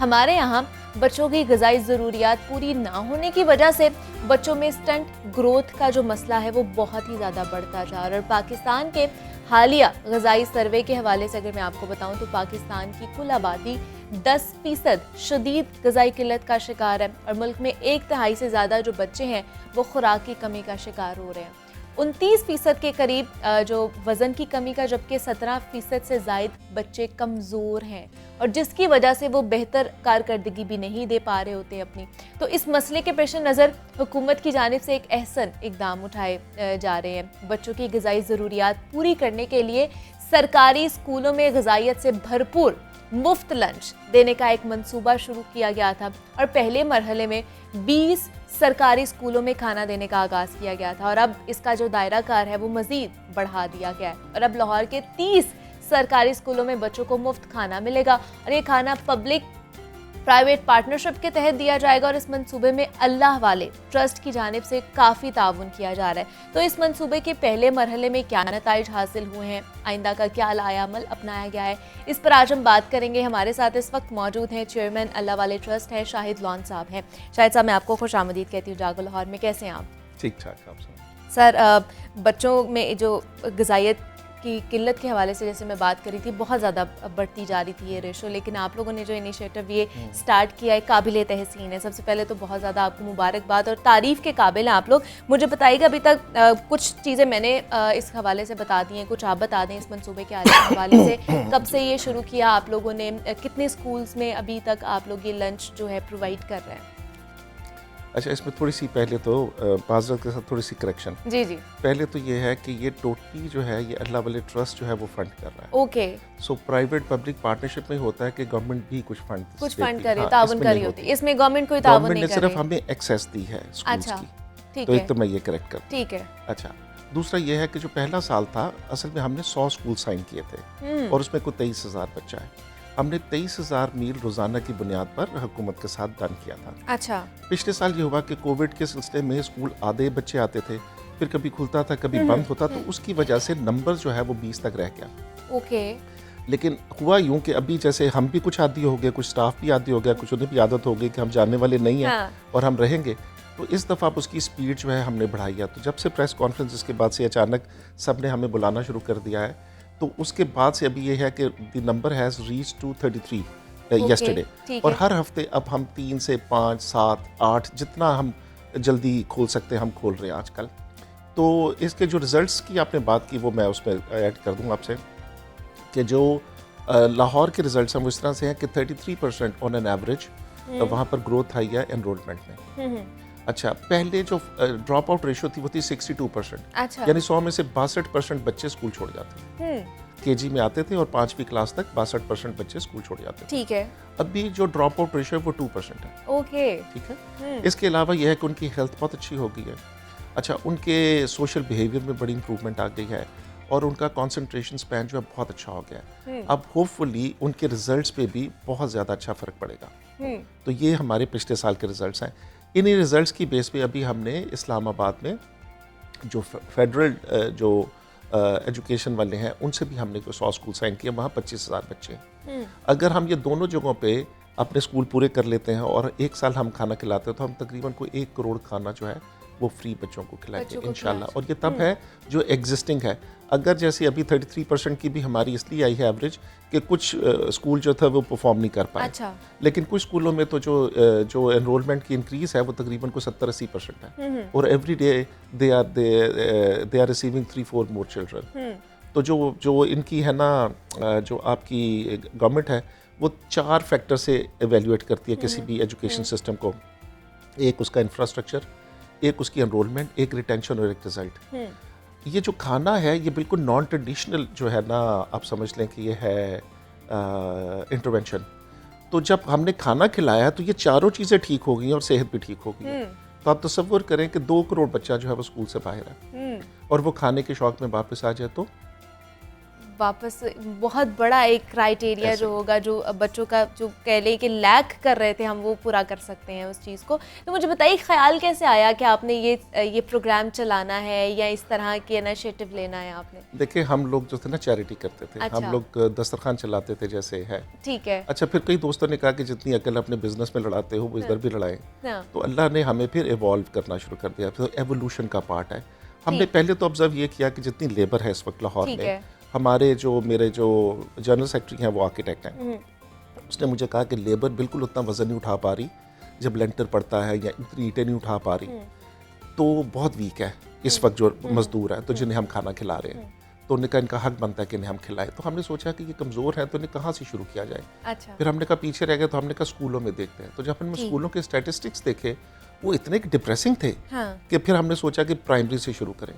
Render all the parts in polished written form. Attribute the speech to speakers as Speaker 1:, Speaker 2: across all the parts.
Speaker 1: हमारे यहाँ बच्चों की ग़िज़ाई ज़रूरियात पूरी ना होने की वजह से बच्चों में स्टंट ग्रोथ का जो मसला है वो बहुत ही ज़्यादा बढ़ता जा रहा है। और पाकिस्तान के हालिया ग़िज़ाई सर्वे के हवाले से अगर मैं आपको बताऊं तो पाकिस्तान की कुल आबादी 10% शदीद ग़िज़ाई किल्लत का शिकार है और मुल्क में 1/3 से ज़्यादा जो बच्चे हैं वो खुराक की कमी का शिकार हो रहे हैं। 29% के करीब जो वज़न की कमी का, जबकि 17% से ज़ायद बच्चे कमज़ोर हैं और जिसकी वजह से वो बेहतर कारकर्दगी भी नहीं दे पा रहे होते अपनी। तो इस मसले के पेश नज़र हुकूमत की जानिब से एक अहसन इक़दाम उठाए जा रहे हैं। बच्चों की ग़िज़ाई ज़रूरियात पूरी करने के लिए सरकारी स्कूलों में ग़िज़ाइयत से भरपूर मुफ्त लंच देने का एक मंसूबा शुरू किया गया था और पहले मरहले में 20 सरकारी स्कूलों में खाना देने का आगाज़ किया गया था और अब इसका जो दायरा कार है वो मज़ीद बढ़ा दिया गया है और अब लाहौर के 30 सरकारी स्कूलों में बच्चों को मुफ्त खाना मिलेगा और ये खाना पब्लिक प्राइवेट पार्टनरशिप के तहत दिया जाएगा और इस मंसूबे में अल्लाह वाले ट्रस्ट की जानिब से काफ़ी ताउन किया जा रहा है। तो इस मंसूबे के पहले मरहले में क्या नताइज हासिल हुए हैं, आइंदा का क्या लायामल अपनाया गया है, इस पर आज हम बात करेंगे। हमारे साथ इस वक्त मौजूद हैं चेयरमैन अल्लाह वाले ट्रस्ट है शाहिद लॉन साहब हैं। शाहिद साहब, मैं आपको खुश आमदीद कहती हूँ जागो लाहौर में। कैसे हैं आप?
Speaker 2: ठीक ठाक आप
Speaker 1: सर, बच्चों में जो ग़िज़ाइयत की किल्लत के हवाले से जैसे मैं बात करी थी, बहुत ज़्यादा बढ़ती जा रही थी ये रेशो, लेकिन आप लोगों ने जो इनिशिएटिव ये स्टार्ट किया है काबिल तहसीन है। सबसे पहले तो बहुत ज़्यादा आपको मुबारकबाद और तारीफ़ के काबिल हैं आप लोग। मुझे बताइएगा, अभी तक कुछ चीज़ें मैंने इस हवाले से बता दी हैं, कुछ आप बता दें इस मंसूबे के हवाले से। कब से ये शुरू किया आप लोगों ने, कितने स्कूल्स में अभी तक आप लोग ये लंच जो है प्रोवाइड कर रहे हैं?
Speaker 2: अच्छा, इसमें थोड़ी सी पहले तो माज़रत के साथ थोड़ी सी करेक्शन।
Speaker 1: जी जी।
Speaker 2: पहले तो ये है कि ये टोटली जो है ये अल्लाह वाले ट्रस्ट जो है वो फंड कर रहा है।
Speaker 1: Okay.
Speaker 2: So private public partnership में होता है कि गवर्नमेंट भी कुछ फंड
Speaker 1: कर रही है, ताउन कर रही होती है। इसमें गवर्नमेंट कोई ताउन नहीं कर रही।
Speaker 2: सिर्फ हमें एक्सेस दी है स्कूल्स की।
Speaker 1: ठीक
Speaker 2: तो
Speaker 1: है,
Speaker 2: एक तो मैं ये करेक्ट कर।
Speaker 1: ठीक है।
Speaker 2: अच्छा, दूसरा ये है कि जो पहला साल था असल में हमने 100 स्कूल साइन किए थे और उसमें कोई 23,000 बच्चा है। हमने 23,000 मील रोज़ाना की बुनियाद पर हुकूमत के साथ डन किया था।
Speaker 1: अच्छा।
Speaker 2: पिछले साल ये हुआ कि कोविड के सिलसिले में स्कूल आधे बच्चे आते थे, फिर कभी खुलता था कभी बंद होता, तो उसकी वजह से नंबर जो है वो 20 तक रह गया।
Speaker 1: ओके।
Speaker 2: लेकिन हुआ यूं कि अभी जैसे हम भी कुछ आदी हो गए, कुछ स्टाफ भी आदी हो गया, कुछ उन्हें भी आदत हो गई कि हम जानने वाले नहीं हैं और हम रहेंगे, तो इस दफ़ा आप उसकी स्पीड जो है हमने बढ़ाई है। तो जब से प्रेस कॉन्फ्रेंस के बाद से अचानक सब ने हमें बुलाना शुरू कर दिया है, तो उसके बाद से अभी ये है कि the number has reach to 33 yesterday. और हर हफ्ते अब हम 3 से 5, 7, 8 जितना हम जल्दी खोल सकते हैं हम खोल रहे हैं आजकल। तो इसके जो रिज़ल्ट्स की आपने बात की वो मैं उस पर ऐड कर दूँ आपसे कि जो लाहौर के रिज़ल्ट्स हैं वो इस तरह से हैं कि 33% ऑन एन एवरेज वहाँ पर ग्रोथ आई है एनरोलमेंट में। अच्छा, पहले जो ड्रॉप आउट रेशो थी वो थी 62%।
Speaker 1: अच्छा।
Speaker 2: यानी 100 में से 62% बच्चे स्कूल छोड़ जाते हैं। केजी में आते थे और 5वीं क्लास तक 62% बच्चे स्कूल छोड़ जाते थे।
Speaker 1: ठीक है।
Speaker 2: अभी जो ड्रॉप आउट रेशो है वो 2% है।
Speaker 1: ओके।
Speaker 2: ठीक है। इसके अलावा यह है कि उनकी हेल्थ बहुत अच्छी हो गई है। अच्छा, उनके सोशल बिहेवियर में बड़ी इंप्रूवमेंट आ गई है और उनका कंसंट्रेशन स्पैन जो है बहुत अच्छा हो गया है। अब होपफुली उनके रिजल्ट्स पे भी बहुत ज़्यादा अच्छा फ़र्क पड़ेगा। तो ये हमारे पिछले साल के रिजल्ट्स हैं। इन्हीं रिजल्ट्स की बेस पे अभी हमने इस्लामाबाद में जो फेडरल जो एजुकेशन वाले हैं उनसे भी हमने 100 स्कूल साइन किए, वहाँ 25,000 बच्चे हैं। अगर हम ये दोनों जगहों पे अपने स्कूल पूरे कर लेते हैं और एक साल हम खाना खिलाते हैं तो हम तकरीबन कोई 1 करोड़ खाना जो है वो फ्री बच्चों को खिलाएंगे इंशाल्लाह। और ये तब है जो एग्जिस्टिंग है। अगर जैसे अभी 33% की भी हमारी इसलिए आई है एवरेज कि कुछ स्कूल जो था वो परफॉर्म नहीं कर पाए।
Speaker 1: अच्छा।
Speaker 2: लेकिन कुछ स्कूलों में तो जो एनरोलमेंट की इंक्रीज है वो तकरीबन को 70-80% है और every day they are receiving 3-4 more children. तो जो इनकी है ना जो आपकी गवर्नमेंट है वो 4 फैक्टर से एवेल्यूएट करती है किसी भी एजुकेशन सिस्टम को। एक उसका इंफ्रास्ट्रक्चर, एक उसकी एनरोलमेंट, एक रिटेंशन और एक रिजल्ट। ये जो खाना है ये बिल्कुल नॉन ट्रेडिशनल जो है ना, आप समझ लें कि ये है इंटरवेंशन। तो जब हमने खाना खिलाया है तो ये चारों चीज़ें ठीक हो गई और सेहत भी ठीक हो गई है। तो आप तसव्वुर करें कि 2 करोड़ बच्चा जो है वो स्कूल से बाहर है और वो खाने के शौक में वापस आ जाए तो
Speaker 1: वापस बहुत बड़ा एक क्राइटेरिया जो होगा, जो बच्चों का जो कह लें कि लैक कर रहे थे हम, वो पूरा कर सकते हैं उस चीज़ को। तो मुझे बताइए, ख्याल कैसे आया कि आपने ये प्रोग्राम चलाना है या इस तरह के इनिशिएटिव लेना है आपने?
Speaker 2: देखिए, हम लोग जो थे ना चैरिटी करते थे।
Speaker 1: अच्छा।
Speaker 2: हम लोग दस्तरखान चलाते थे जैसे है।
Speaker 1: ठीक है।
Speaker 2: अच्छा, फिर कई दोस्तों ने कहा कि जितनी अकल अपने बिजनेस में लड़ाते हो वो इधर भी लड़ाएं। तो अल्लाह ने हमें फिर इवॉल्व करना शुरू कर दिया। तो एवोल्यूशन का पार्ट है। हमने पहले तो ऑब्जर्व ये किया कि जितनी लेबर है इस वक्त लाहौर में, हमारे मेरे जो जनरल सेक्रेटरी हैं वो आर्किटेक्ट हैं, उसने मुझे कहा कि लेबर बिल्कुल उतना वजन नहीं उठा पा रही, जब लेंटर पड़ता है या इतनी ईंटें नहीं उठा पा रही, तो बहुत वीक है इस वक्त जो मजदूर है, तो जिन्हें हम खाना खिला रहे हैं। तो उन्होंने कहा इनका हक बनता है कि इन्हें हम खिलाएं। तो हमने सोचा कि ये कमज़ोर है तो इन्हें कहाँ से शुरू किया जाए।
Speaker 1: अच्छा।
Speaker 2: फिर हमने कहा पीछे रह गए, तो हमने कहा स्कूलों में देखते हैं। तो जब हमने स्कूलों के स्टैटिस्टिक्स देखे वो इतने डिप्रेसिंग थे कि फिर हमने सोचा कि प्राइमरी से शुरू करें।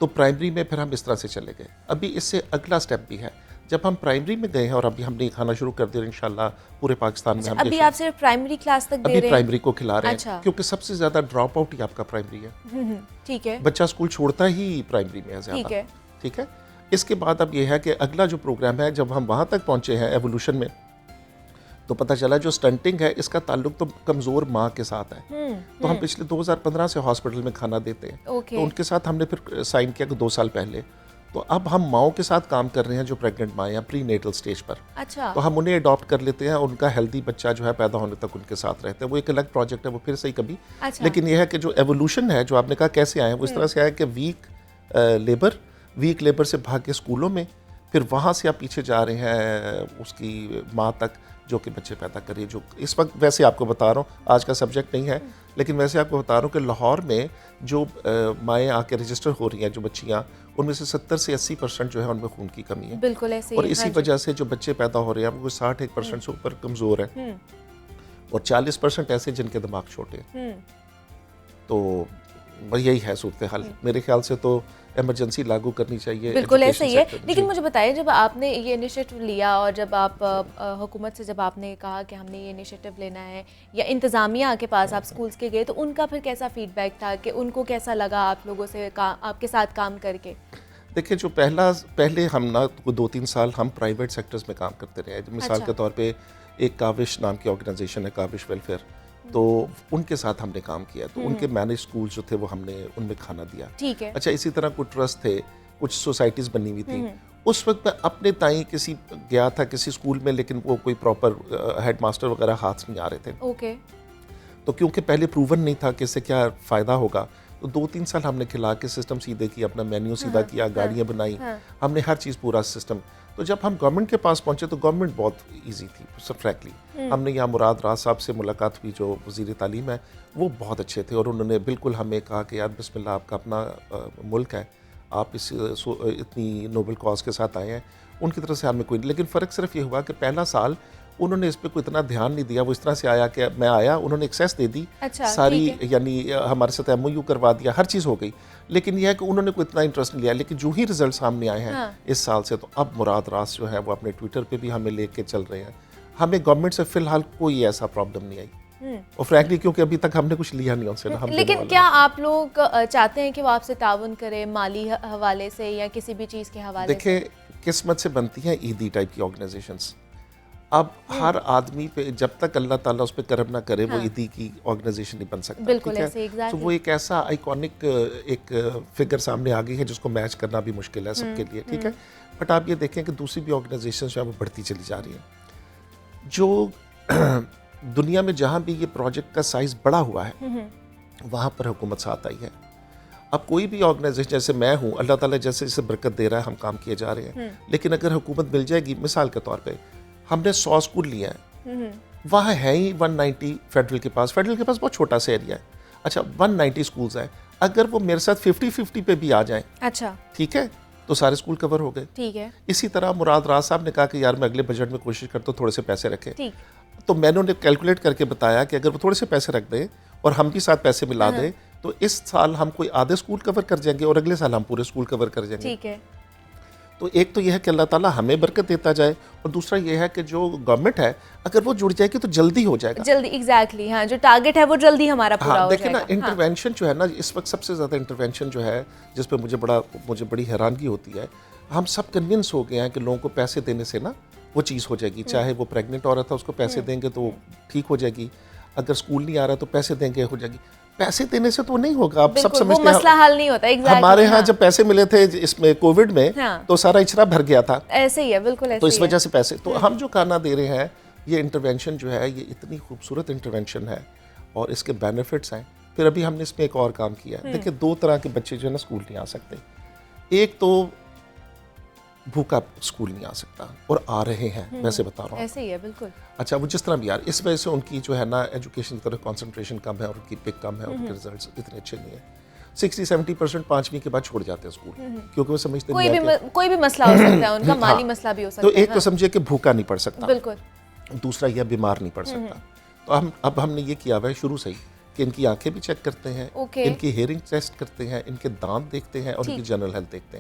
Speaker 2: तो प्राइमरी में फिर हम इस तरह से चले गए। अभी इससे अगला स्टेप भी है, जब हम प्राइमरी में गए हैं और अभी हमने खाना शुरू कर दिया इंशाल्लाह पूरे पाकिस्तान में।
Speaker 1: अभी आप सिर्फ प्राइमरी क्लास तक दे रहे हैं?
Speaker 2: अभी प्राइमरी को खिला रहे हैं।
Speaker 1: अच्छा।
Speaker 2: क्योंकि सबसे ज्यादा ड्रॉप आउट ही आपका प्राइमरी है।
Speaker 1: ठीक है।
Speaker 2: बच्चा स्कूल छोड़ता ही प्राइमरी में है ज्यादा। ठीक है। इसके बाद अब ये है कि अगला जो प्रोग्राम है, जब हम वहां तक पहुंचे हैं एवोल्यूशन में, तो पता चला जो स्टंटिंग है इसका ताल्लुक तो कमज़ोर माँ के साथ है। तो हम पिछले 2015 से हॉस्पिटल में खाना देते हैं। तो उनके साथ हमने फिर साइन किया कि 2 साल पहले। तो अब हम माओं के साथ काम कर रहे हैं जो प्रेग्नेंट माँ या प्री नेटल स्टेज पर।
Speaker 1: अच्छा।
Speaker 2: तो हम उन्हें अडॉप्ट कर लेते हैं और उनका हेल्दी बच्चा जो है पैदा होने तक उनके साथ रहते हैं। वो एक अलग प्रोजेक्ट है, वो फिर सही कभी।
Speaker 1: अच्छा।
Speaker 2: लेकिन यह है कि जो एवोल्यूशन है, जो आपने कहा कैसे आए, वो इस तरह से आया कि वीक लेबर से भाग के स्कूलों में, फिर वहाँ से आप पीछे जा रहे हैं उसकी माँ तक जो कि बच्चे पैदा करिए। जो इस वक्त वैसे आपको बता रहा हूँ, आज का सब्जेक्ट नहीं है, लेकिन वैसे आपको बता रहा हूँ कि लाहौर में जो माएँ आके रजिस्टर हो रही हैं, जो बच्चियाँ, उनमें से 70 से 80% जो है उनमें खून की कमी है।
Speaker 1: बिल्कुल ऐसे।
Speaker 2: और इसी वजह से जो बच्चे पैदा हो रहे हैं वो 61% से ऊपर कमज़ोर है और 40% ऐसे जिनके दिमाग छोटे हैं। तो यही है सूरत हाल। मेरे ख्याल से तो इमरजेंसी लागू करनी चाहिए।
Speaker 1: बिल्कुल ऐसा ही है। लेकिन मुझे बताइए, जब आपने ये इनिशिएटिव लिया और जब आप हुकूमत से जब आपने कहा कि हमने ये इनिशिएटिव लेना है, या इंतज़ामिया के पास आप स्कूल्स के गए, तो उनका फिर कैसा फीडबैक था कि उनको कैसा लगा आप लोगों से आपके साथ काम करके? देखिए,
Speaker 2: जो पहले हम ना 2-3 साल हम प्राइवेट सेक्टर्स में काम करते रहे। मिसाल के तौर पे एक काविश नाम की ऑर्गेनाइजेशन है, काविश वेलफेयर, तो उनके साथ हमने काम किया। तो उनके मैनेज स्कूल जो थे वो हमने उनमें खाना दिया।
Speaker 1: ठीक है।
Speaker 2: अच्छा, इसी तरह कुछ ट्रस्ट थे, कुछ सोसाइटीज़ बनी हुई थी। उस वक्त मैं अपने ताई किसी गया था किसी स्कूल में, लेकिन वो कोई प्रॉपर हेड मास्टर वगैरह हाथ नहीं आ रहे थे।
Speaker 1: ओके।
Speaker 2: तो क्योंकि पहले प्रूवन नहीं था कि इससे क्या फ़ायदा होगा, तो 2-3 साल हमने खिला के सिस्टम सीधे किया, अपना मेन्यू सीधा किया, गाड़ियाँ बनाई, हमने हर चीज़ पूरा सिस्टम। तो जब हम गवर्नमेंट के पास पहुंचे तो गवर्नमेंट बहुत इजी थी, सब फ्रैंकली। हमने यहाँ मुराद राज साहब से मुलाकात हुई, जो वज़ीर तालीम है, वो बहुत अच्छे थे और उन्होंने बिल्कुल हमें कहा कि यार बिस्मिल्लाह, आपका अपना मुल्क है, आप इस इतनी नोबल कॉज के साथ आए हैं। उनकी तरफ से हमें कोई, लेकिन फ़र्क सिर्फ ये हुआ कि पहला साल उन्होंने इस पर कोई इतना ध्यान नहीं दिया। वो इस तरह से आया कि मैं आया, उन्होंने एक्सेस दे दी।
Speaker 1: अच्छा,
Speaker 2: सारी, यानी हमारे साथ MOU करवा दिया, हर चीज़ हो गई, लेकिन यह है कि उन्होंने कोई इतना इंटरेस्ट नहीं लिया। लेकिन जो ही रिजल्ट सामने आए हैं इस साल से, तो अब मुराद रास जो है वो अपने ट्विटर पे भी हमें लेके चल रहे हैं। हमें गवर्नमेंट से फिलहाल कोई ऐसा प्रॉब्लम नहीं आई और फ्रैंकली क्योंकि अभी तक हमने कुछ लिया नहीं उनसे।
Speaker 1: लेकिन क्या आप लोग चाहते हैं कि वो आपसे ताउन करें माली हवाले से या किसी भी चीज़ के हवाले से?
Speaker 2: देखिए, किस्मत से बनती हैं ईदी टाइप की ऑर्गेनाइजेशंस। अब हर आदमी पे जब तक अल्लाह ताला उस पर करम ना करे, वो ईदी की ऑर्गेनाइजेशन नहीं बन सकता।
Speaker 1: बिल्कुल ऐसे,
Speaker 2: तो वो एक ऐसा आइकॉनिक एक फिगर सामने आ गई है जिसको मैच करना भी मुश्किल है सबके लिए। ठीक है। बट आप ये देखें कि दूसरी भी ऑर्गेनाइजेशन जो है वो बढ़ती चली जा रही है। जो दुनिया में जहाँ भी ये प्रोजेक्ट का साइज बड़ा हुआ है वहाँ पर हुकूमत साथ आई है। अब कोई भी ऑर्गेनाइजेशन, जैसे मैं हूँ, अल्लाह ताला जैसे जैसे बरकत दे रहा है, हम काम किए जा रहे हैं। लेकिन अगर हुकूमत मिल जाएगी, मिसाल के तौर पे हमने 100 स्कूल लिया है, वहाँ है ही 190 फेडरल के पास बहुत छोटा सा एरिया है। अच्छा, 190 स्कूल्स हैं, अगर वो मेरे साथ 50-50 पे भी आ जाएं, अच्छा ठीक है, तो सारे स्कूल कवर हो गए। ठीक है। इसी तरह मुराद राज साहब ने कहा कि यार मैं अगले बजट में कोशिश करता हूँ थोड़े से पैसे रखें। ठीक। तो मैंने उन्हें कैलकुलेट करके बताया कि अगर वो थोड़े से पैसे रख दें और हम भी साथ पैसे मिला दें, तो इस साल हम कोई आधे स्कूल कवर कर जाएंगे और अगले साल हम पूरे स्कूल कवर कर जाएंगे। ठीक है। तो एक तो यह है कि अल्लाह ताला हमें बरकत देता जाए, और दूसरा यह है कि जो गवर्नमेंट है अगर वो जुड़ जाएगी तो जल्दी हो जाएगा। जल्दी, एग्जैक्टली। हाँ, जो टारगेट है वो जल्दी हमारा पूरा हो जाएगा। देखिए ना, इंटरवेंशन जो है ना, इस वक्त सबसे ज़्यादा इंटरवेंशन जो है जिस पे मुझे बड़ी हैरानगी होती है, हम सब कन्विंस हो गए हैं कि लोगों को पैसे देने से ना वो चीज़ हो जाएगी, चाहे वो प्रेग्नेंट औरत है उसको पैसे देंगे तो वो ठीक हो जाएगी, अगर स्कूल नहीं आ रहा तो पैसे देंगे हो जाएगी। पैसे देने से तो नहीं होगा, आप सब
Speaker 1: बिल्कुल, वो
Speaker 2: समझते हैं।
Speaker 1: मसला हल नहीं होता। एग्जैक्टली,
Speaker 2: हमारे यहाँ जब पैसे मिले थे इसमें कोविड में,
Speaker 1: हाँ।
Speaker 2: तो सारा इचरा भर गया था,
Speaker 1: ऐसे ही है, बिल्कुल ऐसे
Speaker 2: तो इस
Speaker 1: ही है।
Speaker 2: वजह से पैसे, तो हम जो खाना दे रहे हैं, ये इंटरवेंशन जो है, ये इतनी खूबसूरत इंटरवेंशन है और इसके बेनिफिट्स हैं। फिर अभी हमने इसमें एक और काम किया है। देखिए, 2 तरह के बच्चे जो है ना स्कूल नहीं आ सकते। एक तो भूखा स्कूल नहीं आ सकता, और आ रहे हैं, वैसे बता रहा हूँ।
Speaker 1: ऐसे ही है, बिल्कुल।
Speaker 2: अच्छा, वो जिस तरह भी यार, इस वजह से उनकी जो है ना एजुकेशन की तरफ कंसंट्रेशन कम है और उनकी पिक कम है और उनके रिजल्ट्स इतने अच्छे नहीं है। 60-70% 5वीं के बाद छोड़ जाते हैं स्कूल, क्योंकि वो समझते नहीं है कि
Speaker 1: कोई भी मसला हो सकता है उनका, माली
Speaker 2: हाँ,
Speaker 1: मसला भी हो सकता
Speaker 2: तो
Speaker 1: है।
Speaker 2: एक तो समझिए कि भूखा नहीं पड़ सकता,
Speaker 1: बिल्कुल।
Speaker 2: दूसरा यह बीमार नहीं पड़ सकता। तो अब हमने ये किया हुआ है शुरू से ही कि इनकी आंखें भी चेक करते हैं,
Speaker 1: ओके।
Speaker 2: इनकी हेयरिंग टेस्ट करते हैं, इनके दांत देखते हैं और इनकी जनरल हेल्थ देखते हैं।